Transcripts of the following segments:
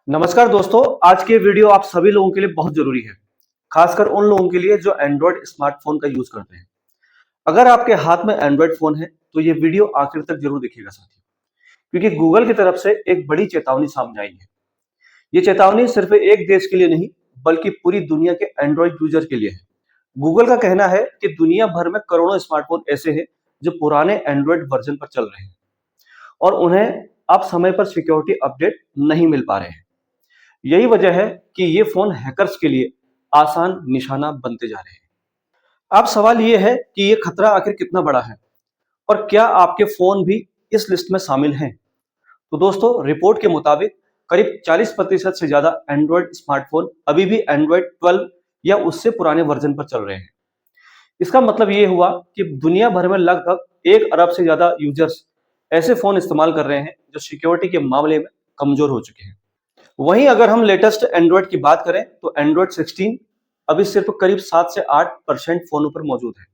नमस्कार दोस्तों, आज के वीडियो आप सभी लोगों के लिए बहुत जरूरी है। खासकर उन लोगों के लिए जो एंड्रॉयड स्मार्टफोन का यूज करते हैं। अगर आपके हाथ में एंड्रॉयड फोन है तो ये वीडियो आखिर तक जरूर देखिएगा साथियों, क्योंकि गूगल की तरफ से एक बड़ी चेतावनी सामने आई है। ये चेतावनी सिर्फ एक देश के लिए नहीं बल्कि पूरी दुनिया के एंड्रॉयड यूजर के लिए है। गूगल का कहना है कि दुनिया भर में करोड़ों स्मार्टफोन ऐसे हैं जो पुराने एंड्रॉयड वर्जन पर चल रहे हैं और उन्हें अब समय पर सिक्योरिटी अपडेट नहीं मिल पा रहे हैं। यही वजह है कि ये फोन हैकर्स के लिए आसान निशाना बनते जा रहे हैं। अब सवाल ये है कि ये खतरा आखिर कितना बड़ा है और क्या आपके फोन भी इस लिस्ट में शामिल हैं? तो दोस्तों, रिपोर्ट के मुताबिक करीब 40% से ज्यादा एंड्रॉयड स्मार्टफोन अभी भी एंड्रॉयड 12 या उससे पुराने वर्जन पर चल रहे हैं। इसका मतलब ये हुआ कि दुनिया भर में लगभग 1 अरब से ज्यादा यूजर्स ऐसे फोन इस्तेमाल कर रहे हैं जो सिक्योरिटी के मामले में कमजोर हो चुके हैं। वहीं अगर हम लेटेस्ट एंड्रॉयड की बात करें तो एंड्रॉयड 16 अभी सिर्फ करीब 7 से 8% फोनों पर मौजूद है।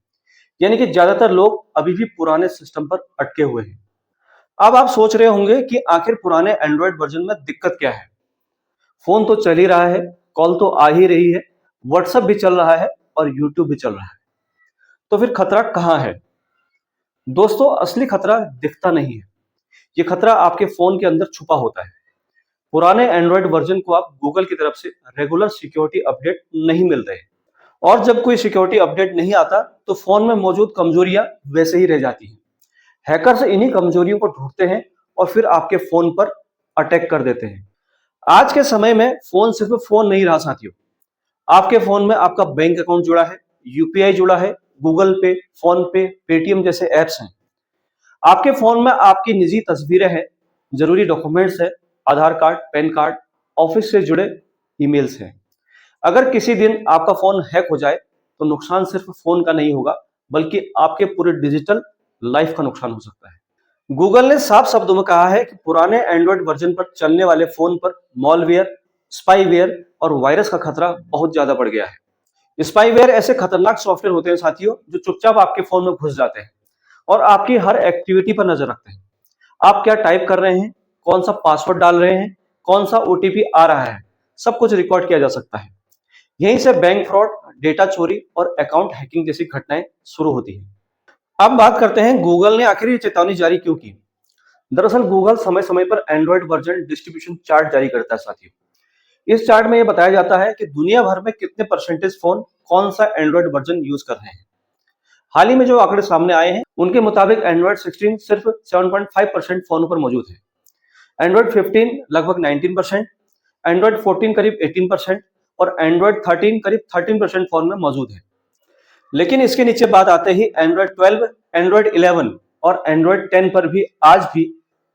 यानी कि ज्यादातर लोग अभी भी पुराने सिस्टम पर अटके हुए हैं। अब आप सोच रहे होंगे कि आखिर पुराने एंड्रॉयड वर्जन में दिक्कत क्या है? फोन तो चल ही रहा है, कॉल तो आ ही रही है, व्हाट्सएप भी चल रहा है और यूट्यूब भी चल रहा है। तो फिर खतरा कहाँ है? दोस्तों, असली खतरा दिखता नहीं है। ये खतरा आपके फोन के अंदर छुपा होता है। पुराने एंड्रॉयड वर्जन को आप गूगल की तरफ से रेगुलर सिक्योरिटी अपडेट नहीं मिल रहे और जब कोई सिक्योरिटी अपडेट नहीं आता तो फोन में मौजूद कमजोरियां वैसे ही रह जाती हैं। हैकर्स इन्हीं कमजोरियों को ढूंढते हैं और फिर आपके फोन पर अटैक कर देते हैं। आज के समय में फोन सिर्फ फोन नहीं रहा साथियों। आपके फोन में आपका बैंक अकाउंट जुड़ा है, यूपीआई जुड़ा है, गूगल पे, फोन पे, पेटीएम जैसे एप्स हैं। आपके फोन में आपकी निजी तस्वीरें हैं, जरूरी डॉक्यूमेंट्स है, आधार कार्ड, पैन कार्ड, ऑफिस से जुड़े ईमेल्स हैं। अगर किसी दिन आपका फोन हैक हो जाए तो नुकसान सिर्फ फोन का नहीं होगा बल्कि आपके पूरे डिजिटल लाइफ का नुकसान हो सकता है। गूगल ने साफ शब्दों में कहा है कि पुराने एंड्रॉयड वर्जन पर चलने वाले फोन पर मॉलवेयर, स्पाईवेयर और वायरस का खतरा बहुत ज्यादा बढ़ गया है। स्पाईवेयर ऐसे खतरनाक सॉफ्टवेयर होते हैं साथियों जो चुपचाप आपके फोन में घुस जाते हैं और आपकी हर एक्टिविटी पर नजर रखते हैं। आप क्या टाइप कर रहे हैं, कौन सा पासवर्ड डाल रहे हैं, कौन सा ओटीपी आ रहा है, सब कुछ रिकॉर्ड किया जा सकता है। यहीं से बैंक फ्रॉड, डेटा चोरी और अकाउंट हैकिंग जैसी घटनाएं शुरू होती हैं। अब बात करते हैं गूगल ने आखिर ये चेतावनी जारी क्यों की। दरअसल गूगल समय समय पर एंड्रॉयड वर्जन डिस्ट्रीब्यूशन चार्ट जारी करता है साथियों। इस चार्ट में यह बताया जाता है कि दुनिया भर में कितने परसेंटेज फोन कौन सा एंड्रॉयड वर्जन यूज कर रहे हैं। हाल ही में जो आंकड़े सामने आए हैं उनके मुताबिक एंड्रॉयड 16 सिर्फ 7.5% फोनों पर मौजूद है, एंड्रॉयड 15 लगभग 19%, एंड्रॉयड 14 करीब 18% और एंड्रॉयड 13 करीब 13% फोन में मौजूद है। लेकिन इसके नीचे बात आते ही एंड्रॉयड 12, एंड्रॉयड 11 और एंड्रॉयड 10 पर भी आज भी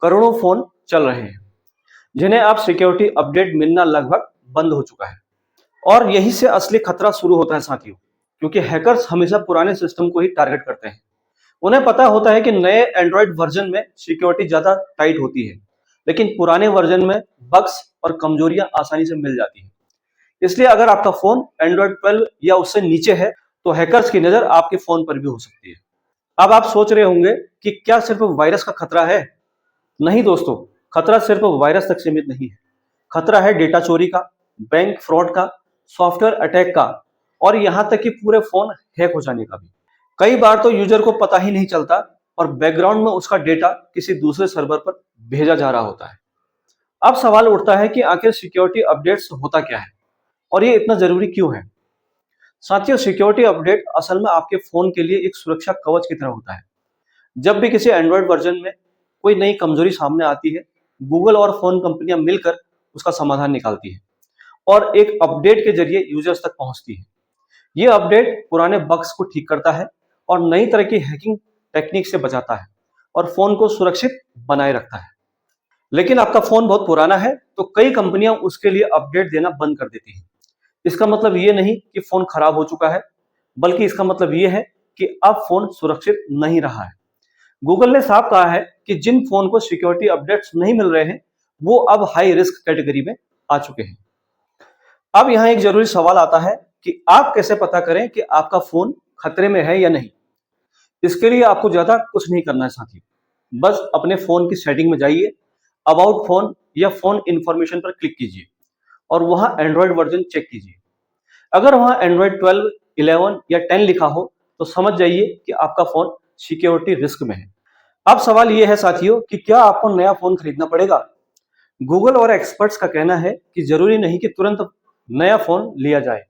करोड़ों फोन चल रहे हैं जिन्हें आप सिक्योरिटी अपडेट मिलना लगभग बंद हो चुका है। और यही से असली खतरा शुरू होता है साथियों, क्योंकि हैकर्स हमेशा पुराने सिस्टम को ही टारगेट करते हैं। उन्हें पता होता है कि नए एंड्रॉयड वर्जन में सिक्योरिटी ज्यादा टाइट होती है, लेकिन पुराने वर्जन में बग्स और कमजोरियां आसानी से मिल जाती हैं। इसलिए अगर आपका फोन एंड्रॉयड 12 या उससे नीचे है तो हैकर्स की नजर आपके फोन पर भी हो सकती है। अब आप सोच रहे होंगे कि क्या सिर्फ वायरस का खतरा है? नहीं दोस्तों, खतरा सिर्फ वायरस तक सीमित नहीं है। खतरा है डेटा चोरी का, बैंक फ्रॉड का, सॉफ्टवेयर अटैक का और यहां तक कि पूरे फोन हैक हो जाने का भी। कई बार तो यूजर को पता ही नहीं चलता और बैकग्राउंड में उसका डेटा किसी दूसरे सर्वर पर भेजा जा रहा होता है। अब सवाल उठता है कि आखिर सिक्योरिटी अपडेट्स होता क्या है और ये इतना जरूरी क्यों है? साथियों, सिक्योरिटी अपडेट असल में आपके फोन के लिए एक सुरक्षा कवच की तरह होता है। जब भी किसी एंड्रॉयड वर्जन में कोई नई कमजोरी सामने आती है, गूगल और फोन कंपनियां मिलकर उसका समाधान निकालती है और एक अपडेट के जरिए यूजर्स तक पहुंचती है। ये अपडेट पुराने बग्स को ठीक करता है और नई तरह की हैकिंग टेक्निक से बचाता है और फोन को सुरक्षित बनाए रखता है। लेकिन आपका फोन बहुत पुराना है तो कई कंपनियां उसके लिए अपडेट देना बंद कर देती हैं। इसका मतलब ये नहीं कि फोन खराब हो चुका है, बल्कि इसका मतलब ये है कि अब फोन सुरक्षित नहीं रहा है। गूगल ने साफ कहा है कि जिन फोन को सिक्योरिटी अपडेट्स नहीं मिल रहे हैं वो अब हाई रिस्क कैटेगरी में आ चुके हैं। अब यहाँ एक जरूरी सवाल आता है कि आप कैसे पता करें कि आपका फोन खतरे में है या नहीं। इसके लिए आपको ज्यादा कुछ नहीं करना है साथी, बस अपने फोन की सेटिंग में जाइए, अबाउट फोन या फोन इंफॉर्मेशन पर क्लिक कीजिए और वहां एंड्रॉयड वर्जन चेक कीजिए। अगर वहां एंड्रॉयड 12, 11 या 10 लिखा हो तो समझ जाइए कि आपका फोन सिक्योरिटी रिस्क में है। अब सवाल यह है साथियों कि क्या आपको नया फोन खरीदना पड़ेगा? गूगल और एक्सपर्ट्स का कहना है कि जरूरी नहीं कि तुरंत नया फोन लिया जाए।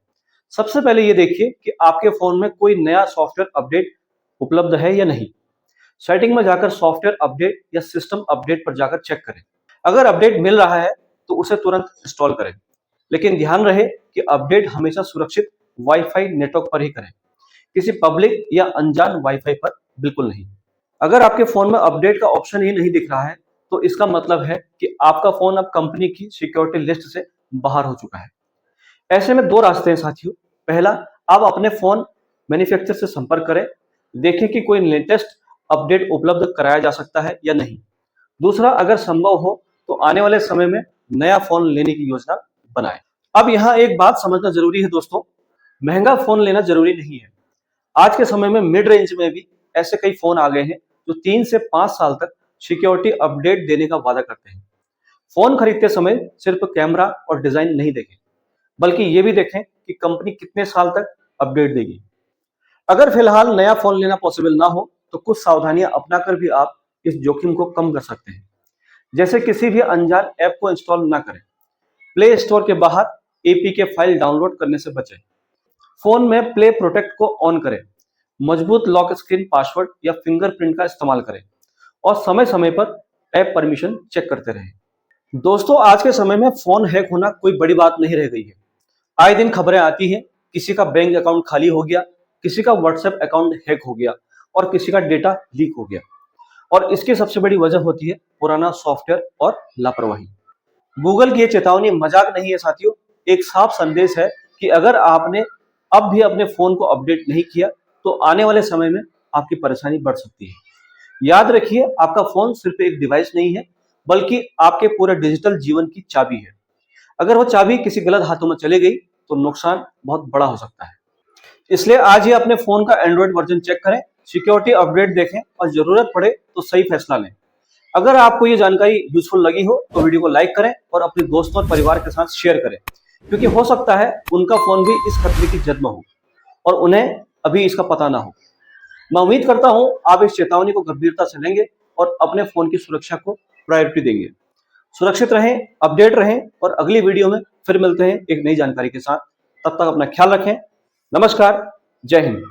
सबसे पहले ये देखिए कि आपके फोन में कोई नया सॉफ्टवेयर अपडेट उपलब्ध है या नहीं। सेटिंग में जाकर सॉफ्टवेयर अपडेट या सिस्टम अपडेट पर जाकर चेक करें। अगर अपडेट मिल रहा है तो उसे तुरंत इंस्टॉल करें, लेकिन ध्यान रहे कि अपडेट हमेशा सुरक्षित वाईफाई नेटवर्क पर ही करें, किसी पब्लिक या अनजान वाईफाई पर बिल्कुल नहीं। अगर आपके फोन में अपडेट का ऑप्शन ही नहीं दिख रहा है तो इसका मतलब है कि आपका फोन अब कंपनी की सिक्योरिटी लिस्ट से बाहर हो चुका है। ऐसे में दो रास्ते हैं साथियों। पहला, आप अपने फोन मैन्युफैक्चरर से संपर्क करें, देखें कि कोई लेटेस्ट अपडेट उपलब्ध कराया जा सकता है या नहीं। दूसरा, अगर संभव हो तो आने वाले समय में नया फोन लेने की योजना बनाएं। अब यहाँ एक बात समझना जरूरी है दोस्तों, महंगा फोन लेना जरूरी नहीं है। आज के समय में मिड रेंज में भी ऐसे कई फोन आ गए हैं जो 3 से 5 साल तक सिक्योरिटी अपडेट देने का वादा करते हैं। फोन खरीदते समय सिर्फ कैमरा और डिजाइन नहीं देखें, बल्कि ये भी देखें कि कंपनी कितने साल तक अपडेट देगी। अगर फिलहाल नया फोन लेना पॉसिबल ना हो तो कुछ सावधानियां अपनाकर भी आप इस जोखिम को कम कर सकते हैं। जैसे किसी भी अनजान ऐप को इंस्टॉल ना करें, प्ले स्टोर के बाहर एपीके फाइल डाउनलोड करने से बचें, फोन में प्ले प्रोटेक्ट को ऑन करें, मजबूत लॉक स्क्रीन पासवर्ड या फिंगरप्रिंट का इस्तेमाल करें और समय समय पर ऐप परमिशन चेक करते रहें। दोस्तों, आज के समय में फोन हैक होना कोई बड़ी बात नहीं रह गई है। आए दिन खबरें आती हैं, किसी का बैंक अकाउंट खाली हो गया, किसी का व्हाट्सएप अकाउंट हैक हो गया और किसी का डेटा लीक हो गया। और इसकी सबसे बड़ी वजह होती है पुराना सॉफ्टवेयर और लापरवाही। गूगल की ये चेतावनी मजाक नहीं है साथियों, एक साफ संदेश है कि अगर आपने अब भी अपने फोन को अपडेट नहीं किया तो आने वाले समय में आपकी परेशानी बढ़ सकती है। याद रखिए, आपका फोन सिर्फ एक डिवाइस नहीं है, बल्कि आपके पूरे डिजिटल जीवन की चाबी है। अगर वो चाबी किसी गलत हाथों में चली गई तो नुकसान बहुत बड़ा हो सकता है। इसलिए आज ही अपने फोन का एंड्रॉइड वर्जन चेक करें, सिक्योरिटी अपडेट देखें और जरूरत पड़े तो सही फैसला लें। अगर आपको ये जानकारी यूजफुल लगी हो तो वीडियो को लाइक करें और अपने दोस्तों और परिवार के साथ शेयर करें, क्योंकि हो सकता है उनका फोन भी इस खतरे की जद में हो और उन्हें अभी इसका पता ना हो। मैं उम्मीद करता हूं आप इस चेतावनी को गंभीरता से लेंगे और अपने फोन की सुरक्षा को प्रायोरिटी देंगे। सुरक्षित रहें, अपडेट रहें और अगली वीडियो में फिर मिलते हैं एक नई जानकारी के साथ। तब तक अपना ख्याल रखें। नमस्कार, जय हिंद।